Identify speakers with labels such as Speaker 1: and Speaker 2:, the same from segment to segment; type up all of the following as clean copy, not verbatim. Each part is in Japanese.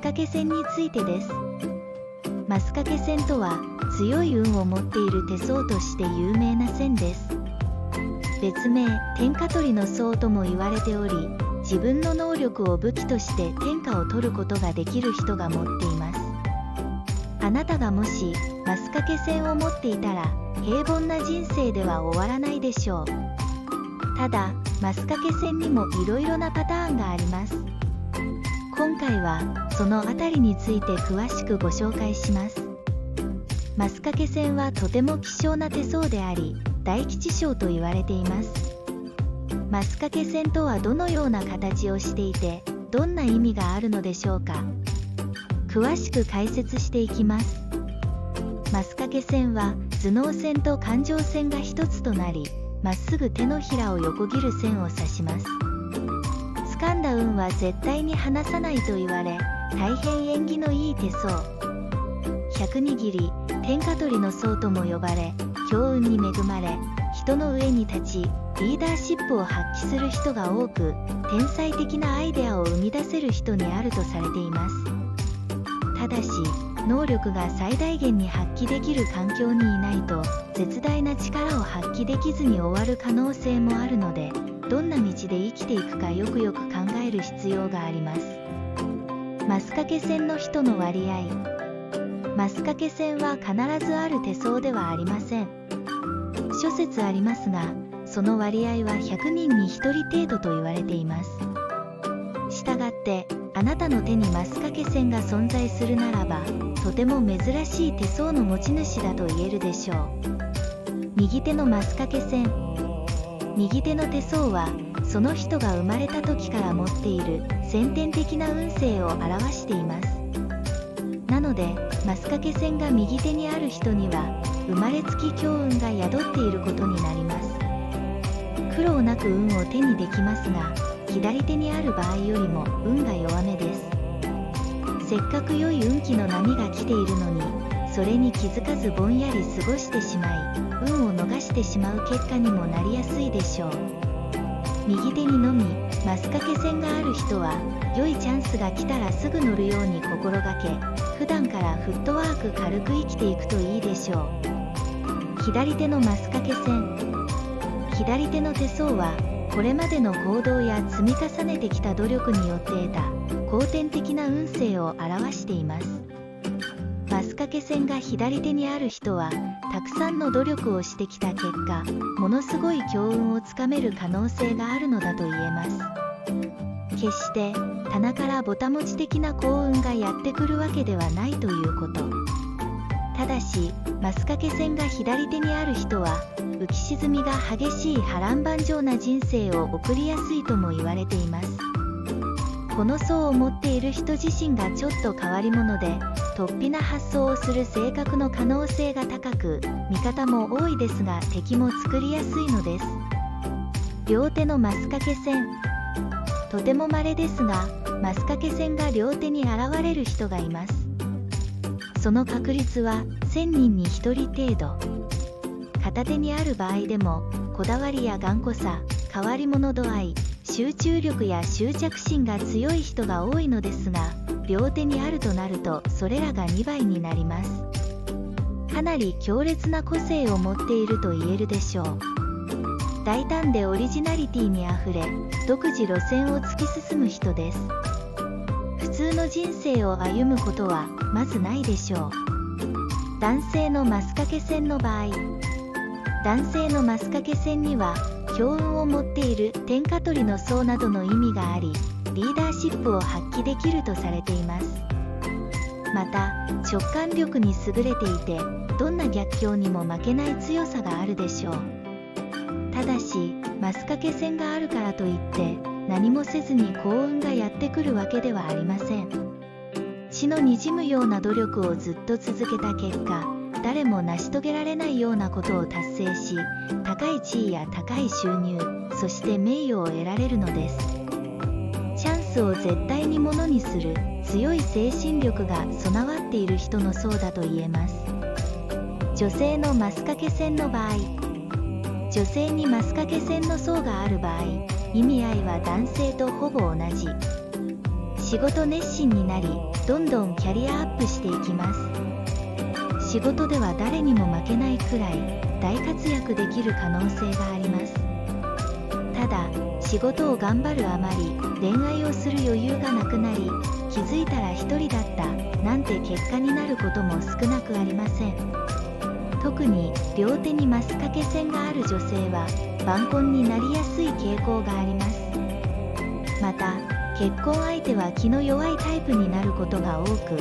Speaker 1: 掛線についてです。マス掛線とは強い運を持っている手相として有名な線です。別名天下取りの相とも言われており、自分の能力を武器として天下を取ることができる人が持っています。あなたがもしマス掛線を持っていたら平凡な人生では終わらないでしょう。ただマス掛線にもいろいろなパターンがあります。今回はそのあたりについて詳しくご紹介します。マス掛線はとても希少な手相であり、大吉祥と言われています。マス掛線とはどのような形をしていて、どんな意味があるのでしょうか。詳しく解説していきます。マス掛線は頭脳線と感情線が一つとなり、まっすぐ手のひらを横切る線を指します。掴んだ運は絶対に離さないと言われ、大変縁起のいい手相。百握り、天下取りの相とも呼ばれ、強運に恵まれ、人の上に立ち、リーダーシップを発揮する人が多く、天才的なアイデアを生み出せる人にあるとされています。ただし、能力が最大限に発揮できる環境にいないと、絶大な力を発揮できずに終わる可能性もあるので、どんな道で生きていくかよくよく考える必要があります。マス掛線の人の割合。マス掛線は必ずある手相ではありません。諸説ありますが、その割合は100人に1人程度と言われています。したがって、あなたの手にマス掛線が存在するならば、とても珍しい手相の持ち主だと言えるでしょう。右手のマス掛線。右手の手相は、その人が生まれた時から持っている先天的な運勢を表しています。なので、マス掛線が右手にある人には、生まれつき強運が宿っていることになります。苦労なく運を手にできますが、左手にある場合よりも運が弱めです。せっかく良い運気の波が来ているのに、それに気づかずぼんやり過ごしてしまい、運を逃してしまう結果にもなりやすいでしょう。右手にのみマス掛線がある人は、良いチャンスが来たらすぐ乗るように心がけ、普段からフットワーク軽く生きていくといいでしょう。左手のマス掛線。左手の手相は、これまでの行動や積み重ねてきた努力によって得た後天的な運勢を表しています。マス掛線が左手にある人は、たくさんの努力をしてきた結果、ものすごい強運をつかめる可能性があるのだと言えます。決して棚からぼたもち的な幸運がやってくるわけではないということ。ただし、マス掛線が左手にある人は、浮き沈みが激しい波乱万丈な人生を送りやすいとも言われています。この相を持っている人自身がちょっと変わり者で、突飛な発想をする性格の可能性が高く、味方も多いですが敵も作りやすいのです。両手のマス掛線。とても稀ですが、マス掛線が両手に現れる人がいます。その確率は1000人に1人程度。片手にある場合でも、こだわりや頑固さ、変わり者度合い、集中力や執着心が強い人が多いのですが、両手にあるとなるとそれらが2倍になります。かなり強烈な個性を持っていると言えるでしょう。大胆でオリジナリティにあふれ、独自路線を突き進む人です。普通の人生を歩むことはまずないでしょう。男性のマス掛線の場合、男性のマス掛線には強運を持っている天下取りの相などの意味があり、リーダーシップを発揮できるとされています。また、直感力に優れていて、どんな逆境にも負けない強さがあるでしょう。ただし、マス掛線があるからといって、何もせずに幸運がやってくるわけではありません。血の滲むような努力をずっと続けた結果、誰も成し遂げられないようなことを達成し、高い地位や高い収入、そして名誉を得られるのです。チャンスを絶対にものにする強い精神力が備わっている人の相だと言えます。女性のマス掛線の場合、女性にマス掛線の相がある場合、意味合いは男性とほぼ同じ。仕仕事熱心になり、どんどんキャリアアップしていきます。仕事では誰にも負けないくらい大活躍できる可能性があります。ただ、仕事を頑張るあまり恋愛をする余裕がなくなり、気づいたら一人だったなんて結果になることも少なくありません。特に両手にマス掛け線がある女性は晩婚になりやすい傾向があります。また、結婚相手は気の弱いタイプになることが多く、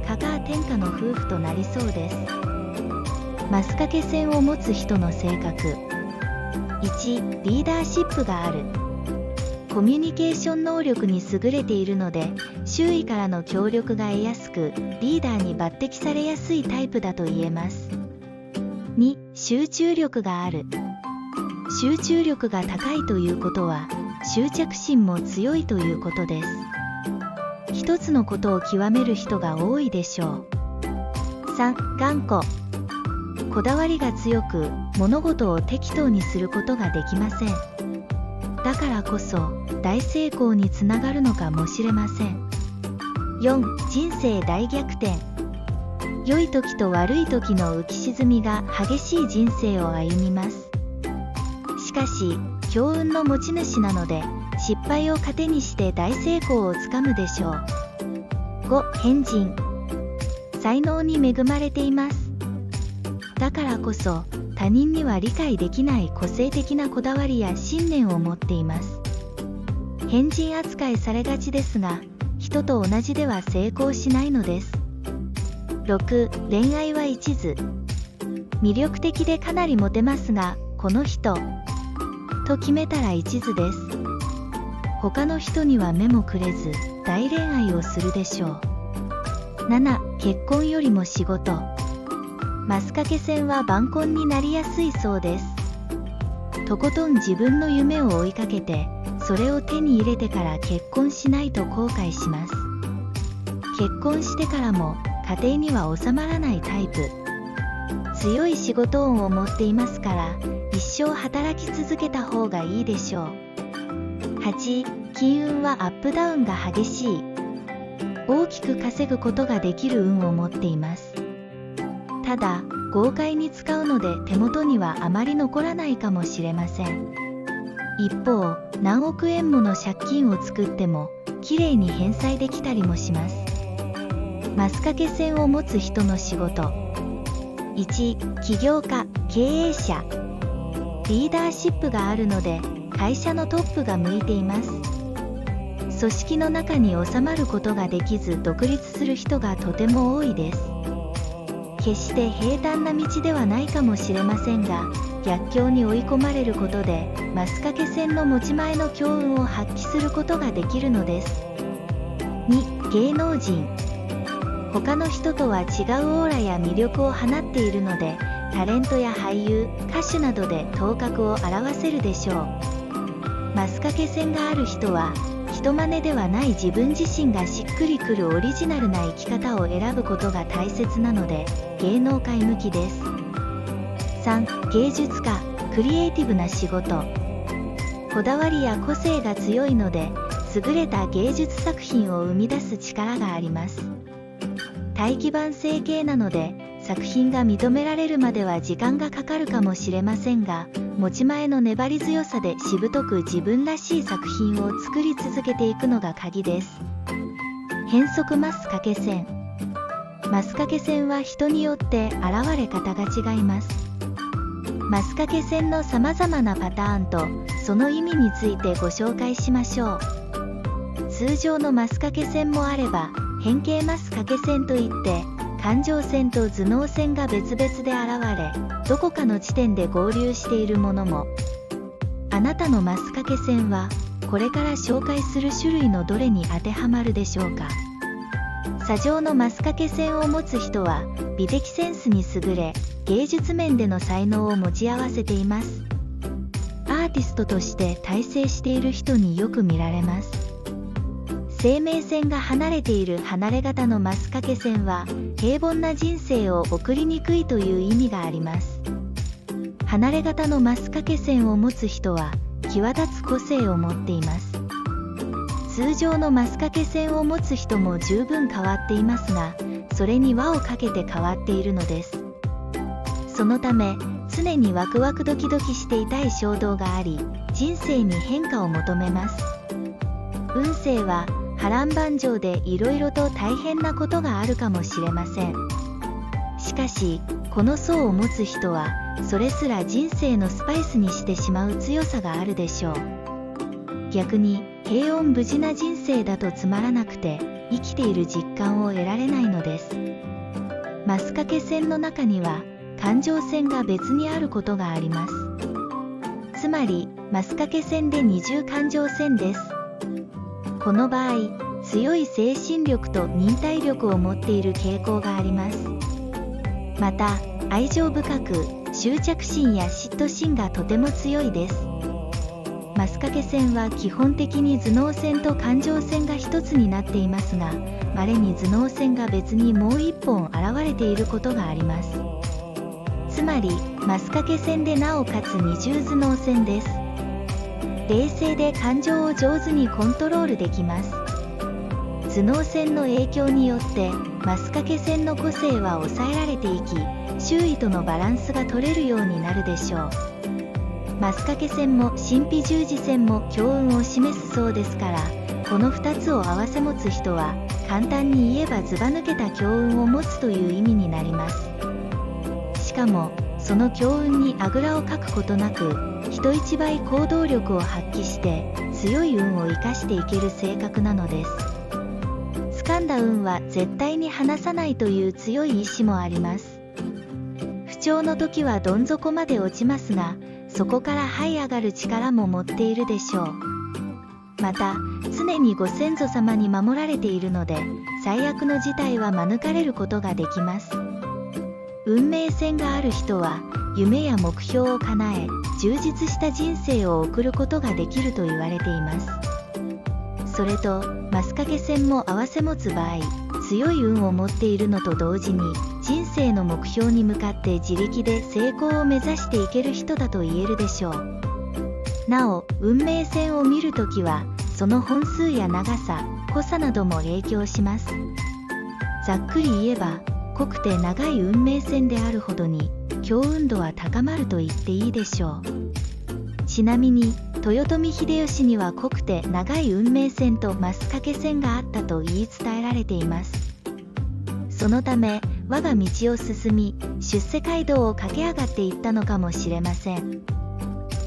Speaker 1: 香川天下の夫婦となりそうです。マス掛け線を持つ人の性格。1、リーダーシップがある。コミュニケーション能力に優れているので、周囲からの協力が得やすく、リーダーに抜擢されやすいタイプだと言えます。2、集中力がある。集中力が高いということは、執着心も強いということです。一つのことを極める人が多いでしょう。3、頑固。こだわりが強く、物事を適当にすることができません。だからこそ、大成功につながるのかもしれません。4、人生大逆転。良い時と悪い時の浮き沈みが激しい人生を歩みます。しかし、強運の持ち主なので、失敗を糧にして大成功をつかむでしょう。5、変人。才能に恵まれています。だからこそ、他人には理解できない個性的なこだわりや信念を持っています。変人扱いされがちですが、人と同じでは成功しないのです。6、恋愛は一途。魅力的でかなりモテますが、この人と決めたら一途です。他の人には目もくれず、大恋愛をするでしょう。7、結婚よりも仕事。マス掛け線は晩婚になりやすいそうです。とことん自分の夢を追いかけて、それを手に入れてから結婚しないと後悔します。結婚してからも家庭には収まらないタイプ。強い仕事運を持っていますから、一生働き続けた方がいいでしょう。8、金運はアップダウンが激しい。大きく稼ぐことができる運を持っています。ただ、豪快に使うので手元にはあまり残らないかもしれません。一方、何億円もの借金を作っても、きれいに返済できたりもします。マス掛け線を持つ人の仕事。1、起業家、経営者。リーダーシップがあるので、会社のトップが向いています。組織の中に収まることができず独立する人がとても多いです。決して平坦な道ではないかもしれませんが、逆境に追い込まれることで、マス掛け線の持ち前の強運を発揮することができるのです。2、芸能人。他の人とは違うオーラや魅力を放っているので、タレントや俳優、歌手などで頭角を現せるでしょう。マス掛け線がある人は、人真似ではない自分自身がしっくりくるオリジナルな生き方を選ぶことが大切なので、芸能界向きです。3、芸術家、クリエイティブな仕事。こだわりや個性が強いので、優れた芸術作品を生み出す力があります。大器晩成系なので、作品が認められるまでは時間がかかるかもしれませんが、持ち前の粘り強さでしぶとく自分らしい作品を作り続けていくのが鍵です。変則マス掛け線。マス掛け線は人によって現れ方が違います。マス掛け線の様々なパターンとその意味についてご紹介しましょう。通常のマス掛け線もあれば、変形マス掛け線といって、感情線と頭脳線が別々で現れ、どこかの地点で合流しているものも。あなたのマス掛け線は、これから紹介する種類のどれに当てはまるでしょうか。砂上のマス掛け線を持つ人は、美的センスに優れ、芸術面での才能を持ち合わせています。アーティストとして大成している人によく見られます。生命線が離れている離れ型のマス掛け線は、平凡な人生を送りにくいという意味があります。離れ型のマス掛け線を持つ人は、際立つ個性を持っています。通常のマスカケ線を持つ人も十分変わっていますが、それに輪をかけて変わっているのです。そのため常にワクワクドキドキしていたい衝動があり、人生に変化を求めます。運勢は波乱万丈でいろいろと大変なことがあるかもしれません。しかしこの層を持つ人はそれすら人生のスパイスにしてしまう強さがあるでしょう。逆に平穏無事な人生だとつまらなくて生きている実感を得られないのです。マスカケ線の中には感情線が別にあることがあります。つまりマスカケ線で二重感情線です。この場合、強い精神力と忍耐力を持っている傾向があります。また愛情深く執着心や嫉妬心がとても強いです。マスカケ線は基本的に頭脳線と感情線が一つになっていますが、稀に頭脳線が別にもう一本現れていることがあります。つまりマスカケ線でなおかつ二重頭脳線です。冷静で感情を上手にコントロールできます。頭脳線の影響によってマスカケ線の個性は抑えられていき、周囲とのバランスが取れるようになるでしょう。マスカケ線も神秘十字線も強運を示すそうですから、この2つを併せ持つ人は簡単に言えばずば抜けた強運を持つという意味になります。しかもその強運にあぐらをかくことなく人一倍行動力を発揮して強い運を生かしていける性格なのです。掴んだ運は絶対に離さないという強い意志もあります。不調の時はどん底まで落ちますが、そこから這い上がる力も持っているでしょう。また常にご先祖様に守られているので、最悪の事態は免れることができます。運命線がある人は夢や目標を叶え、充実した人生を送ることができると言われています。それとマスカケ線も併せ持つ場合、強い運を持っているのと同時に人生の目標に向かって自力で成功を目指していける人だと言えるでしょう。なお運命線を見るときはその本数や長さ、濃さなども影響します。ざっくり言えば濃くて長い運命線であるほどに強運度は高まると言っていいでしょう。ちなみに豊臣秀吉には濃くて長い運命線とマスカケ線があったと言い伝えられています。そのため我が道を進み出世街道を駆け上がっていったのかもしれません。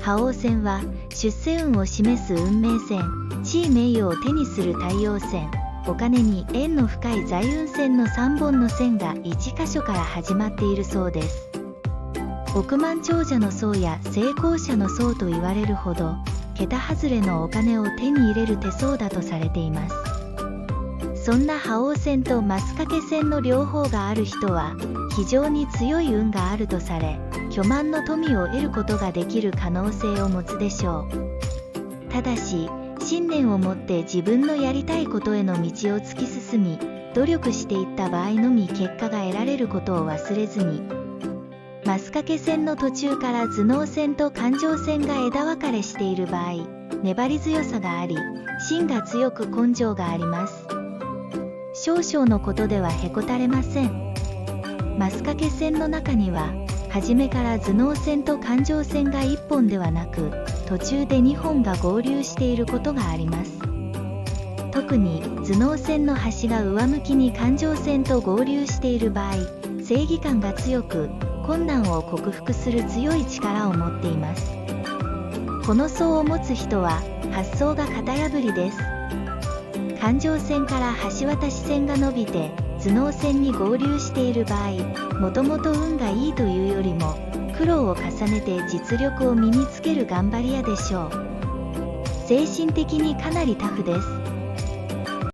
Speaker 1: 覇王線は出世運を示す運命線、地位名誉を手にする太陽線、お金に縁の深い財運線の3本の線が1箇所から始まっているそうです。億万長者の層や成功者の層と言われるほど桁外れのお金を手に入れる手相だとされています。そんな覇王線とマスカケ線の両方がある人は非常に強い運があるとされ、巨万の富を得ることができる可能性を持つでしょう。ただし信念を持って自分のやりたいことへの道を突き進み努力していった場合のみ結果が得られることを忘れずに。マスカケ線の途中から頭脳線と感情線が枝分かれしている場合、粘り強さがあり芯が強く根性があります。少々のことではへこたれません。マスカケ線の中には初めから頭脳線と感情線が1本ではなく途中で2本が合流していることがあります。特に頭脳線の端が上向きに感情線と合流している場合、正義感が強く困難を克服する強い力を持っています。この層を持つ人は発想が型破りです。感情線から橋渡し線が伸びて頭脳線に合流している場合、もともと運がいいというよりも苦労を重ねて実力を身につける頑張り屋でしょう。精神的にかなりタフです。